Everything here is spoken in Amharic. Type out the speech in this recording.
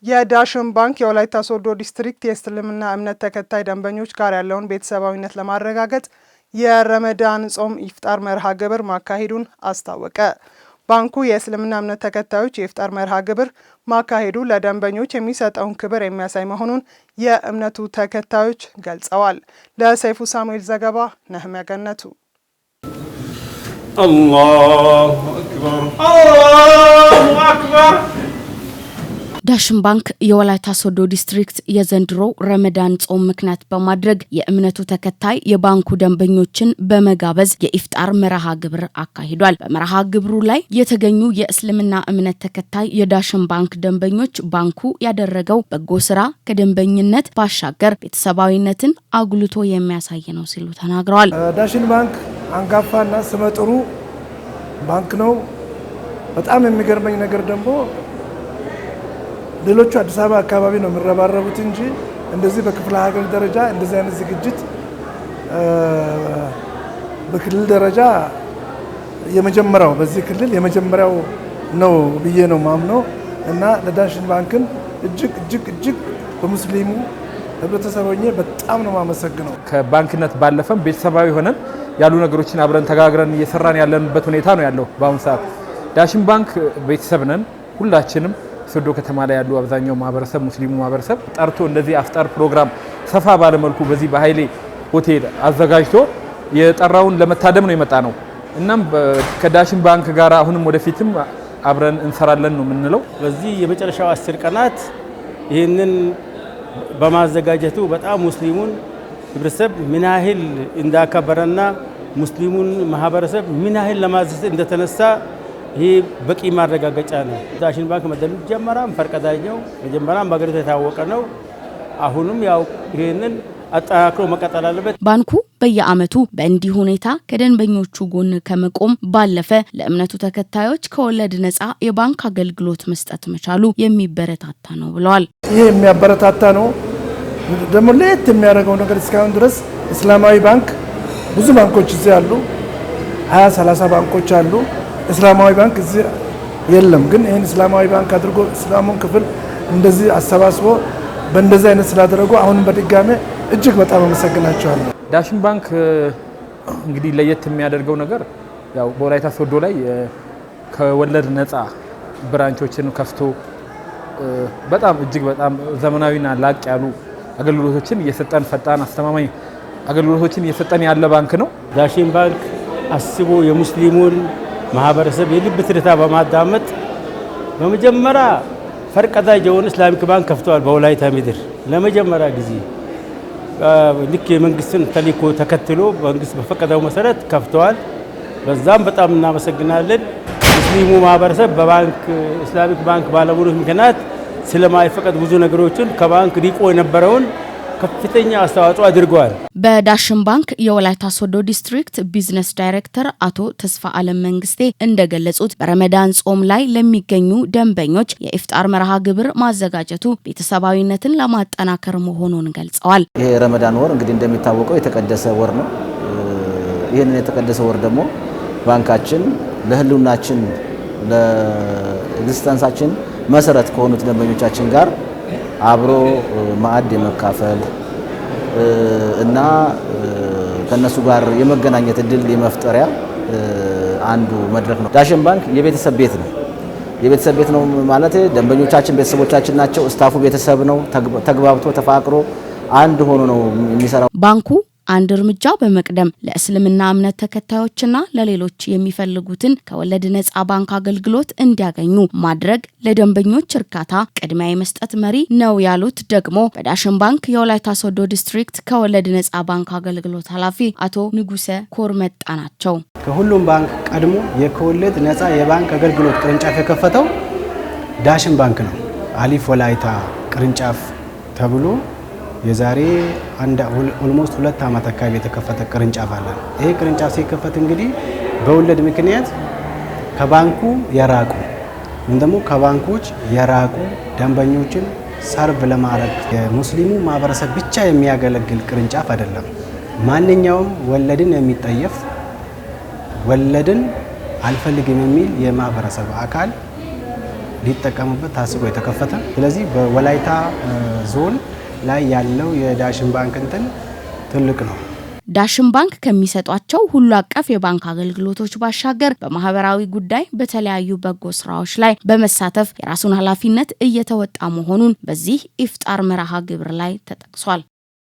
የዳሽን ባንክ የወላይታ ሶዶ ዲስትሪክት የእስልምና እምነት ተከታይ ደንበኞች ጋር ያለውን ቤተሰባዊነት ለማረጋገጥ የረመዳን ጾም ኢፍጣር መርሃ ግብር ማካሄዱን አስታወቀ። ባንኩ የእስልምና እምነት ተከታዮች የኢፍጣር መርሃ ግብር ማካሄዱ ለደንበኞች የሚሰጠውን ክብር የሚያሳይ መሆኑን የእምነቱ ተከታዮች ገልጸዋል። ለሰይፉ ሳሙኤል ዘገባ ነህሚያ ገነቱ። አላሁ አክበር አላሁ አክበር። ዳሽን ባንክ የወላይታ ሶዶ ዲስትሪክት የዘንድሮ ረመዳን ጾም ምክንያት በማድረግ የእምነቱ ተከታይ የባንኩ ደንበኞችን በመጋበዝ የኢፍጣር መርሃ ግብር አካሂዷል። በመርሃ ግብሩ ላይ የተገኙ የእስልምና እምነት ተከታይ የዳሽን ባንክ ደንበኞች ባንኩ ያደረገው በጎ ስራ ከደንበኝነት ባሻገር ቤተሰባዊነትን አጉልቶ የሚያሳይ ነው ሲሉ ተናግረዋል። ዳሽን ባንክ አንጋፋና ስመጥሩ ባንክ ነው። በጣም የሚገርመኝ ነገር ደግሞ ሌሎቹ አዲስ አበባ አካባቢ ነው የሚረባረቡት እንጂ እንደዚህ በክፍለ ሀገር ደረጃ እንደዚህ አይነት ዝግጅት በክልል ደረጃ የመጀመሪያው በዚህ ክልል የመጀመሪያው ነው ብዬ ነው ማምነው እና ለዳሽን ባንክን እጅግ በሙስሊሙ ህብረተሰቦኜ በጣም ነው ማመሰግነው። ከባንክነት ባለፈም ቤተሰባዊ ሆነን ያሉ ነገሮችን አብረን ተጋግረን እየሰራን ያለንበት ሁኔታ ነው ያለው። በአሁኑ ሰዓት ዳሽን ባንክ ቤተሰብ ነን ሁላችንም። ሶዶ ከተማ ላይ ያሉ አብዛኛው ማህበረሰብ ሙስሊሙ ማህበረሰብ ጠርቶ እንደዚህ አፍጣር ፕሮግራም ሰፋ ባለ መልኩ በዚህ በኃይሌ ሆቴል አዘጋጅቶ የጠራውን ለመታደም ነው የመጣ ነው። እናም ከዳሽን ባንክ ጋር አሁንም ወደፊትም አብረን እንሰራለን ነው የምንለው። በዚህ የመጨረሻው 10 ቀናት ይህንን በማዘጋጀቱ በጣም ሙስሊሙን ህብረተሰብ ምን ያህል እንዳከበረና ሙስሊሙን ማህበረሰብ ምን ያህል ለማዘዝ እንደተነሳ ይህ በቂ ማረጋገጫ ነው። ዳሽን ባንክ መጀመሪያም ፈርቀዳጅው መጀመሪያም በአገሪቱ የታወቀ ነው። አሁንም ያው ይህንን አጠናክሮ መቀጠል አለበት። ባንኩ በየዓመቱ በእንዲህ ሁኔታ ከደንበኞቹ ጎን ከመቆም ባለፈ ለእምነቱ ተከታዮች ከወለድ ነፃ የባንክ አገልግሎት መስጠት መቻሉ የሚበረታታ ነው ብለዋል። ይህ የሚያበረታታ ነው። ደግሞ ለየት የሚያደርገው ነገር እስካሁን ድረስ እስላማዊ ባንክ ብዙ ባንኮች እዚህ አሉ፣ 20-30 ባንኮች አሉ። እስላማዊ ባንክ እዚህ የለም። ግን ይህን እስላማዊ ባንክ አድርጎ እስላሙን ክፍል እንደዚህ አሰባስቦ በእንደዚህ አይነት ስላደረጉ አሁንም በድጋሜ እጅግ በጣም አመሰግናቸዋለሁ። ዳሽን ባንክ እንግዲህ ለየት የሚያደርገው ነገር ያው በወላይታ ሶዶ ላይ ከወለድ ነፃ ብራንቾችን ከፍቶ በጣም እጅግ በጣም ዘመናዊና ላቅ ያሉ አገልግሎቶችን እየሰጠን ፈጣን አስተማማኝ አገልግሎቶችን እየሰጠን ያለ ባንክ ነው። ዳሽን ባንክ አስቦ የሙስሊሙን ማህበረሰብ የልብ ትርታ በማዳመጥ በመጀመሪያ ፈርቀዳጅ የሆነ እስላሚክ ባንክ ከፍተዋል። በወላይታ ምድር ለመጀመሪያ ጊዜ ልክ የመንግስትን ተልዕኮ ተከትሎ መንግስት በፈቀደው መሰረት ከፍተዋል። በዛም በጣም እናመሰግናለን። ሙስሊሙ ማህበረሰብ በባንክ እስላሚክ ባንክ ባለሙሉ ምክንያት ስለማይፈቀድ ብዙ ነገሮችን ከባንክ ሪቆ የነበረውን ከፍተኛ አስተዋጽኦ አድርገዋል። በዳሽን ባንክ የወላይታ ሶዶ ዲስትሪክት ቢዝነስ ዳይሬክተር አቶ ተስፋ አለም መንግስቴ እንደገለጹት በረመዳን ጾም ላይ ለሚገኙ ደንበኞች የኢፍጣር መርሃ ግብር ማዘጋጀቱ ቤተሰባዊነትን ለማጠናከር መሆኑን ገልጸዋል። ይሄ ረመዳን ወር እንግዲህ እንደሚታወቀው የተቀደሰ ወር ነው። ይህንን የተቀደሰ ወር ደግሞ ባንካችን ለህልውናችን ለኤግዚስተንሳችን መሰረት ከሆኑት ደንበኞቻችን ጋር አብሮ ማዕድ የመካፈል እና ከነሱ ጋር የመገናኘት እድል የመፍጠሪያ አንዱ መድረክ ነው። ዳሽን ባንክ የቤተሰብ ቤት ነው። የቤተሰብ ቤት ነው ማለት ደንበኞቻችን ቤተሰቦቻችን ናቸው። ስታፉ ቤተሰብ ነው። ተግባብቶ ተፋቅሮ አንድ ሆኖ ነው የሚሰራው። ባንኩ አንድ እርምጃ በመቅደም ለእስልምና እምነት ተከታዮችና ለሌሎች የሚፈልጉትን ከወለድ ነፃ ባንክ አገልግሎት እንዲያገኙ ማድረግ ለደንበኞች እርካታ ቅድሚያ የመስጠት መሪ ነው ያሉት ደግሞ በዳሽን ባንክ የወላይታ ሶዶ ዲስትሪክት ከወለድ ነፃ ባንክ አገልግሎት ኃላፊ አቶ ንጉሰ ኮርመጣ ናቸው። ከሁሉም ባንክ ቀድሞ የከወለድ ነፃ የባንክ አገልግሎት ቅርንጫፍ የከፈተው ዳሽን ባንክ ነው። አሊፍ ወላይታ ቅርንጫፍ ተብሎ የዛሬ ኦልሞስት 2 ዓመት አካባቢ የተከፈተ ቅርንጫፍ አለ። ይሄ ቅርንጫፍ ሲከፈት እንግዲህ በወለድ ምክንያት ከባንኩ የራቁ እንደሞ ከባንኮች የራቁ ደንበኞችን ሰርቭ ለማድረግ የሙስሊሙ ማህበረሰብ ብቻ የሚያገለግል ቅርንጫፍ አይደለም። ማንኛውም ወለድን የሚጠየፍ ወለድን አልፈልግም የሚል የማህበረሰብ አካል ሊጠቀሙበት ታስቦ የተከፈተ። ስለዚህ በወላይታ ዞን ላይ ያለው የዳሽን ባንክ እንትን ትልቅ ነው። ዳሽን ባንክ ከሚሰጧቸው ሁሉ አቀፍ የባንክ አገልግሎቶች ባሻገር በማህበራዊ ጉዳይ በተለያዩ በጎ ስራዎች ላይ በመሳተፍ የራሱን ኃላፊነት እየተወጣ መሆኑን በዚህ ኢፍጣር መርሃ ግብር ላይ ተጠቅሷል።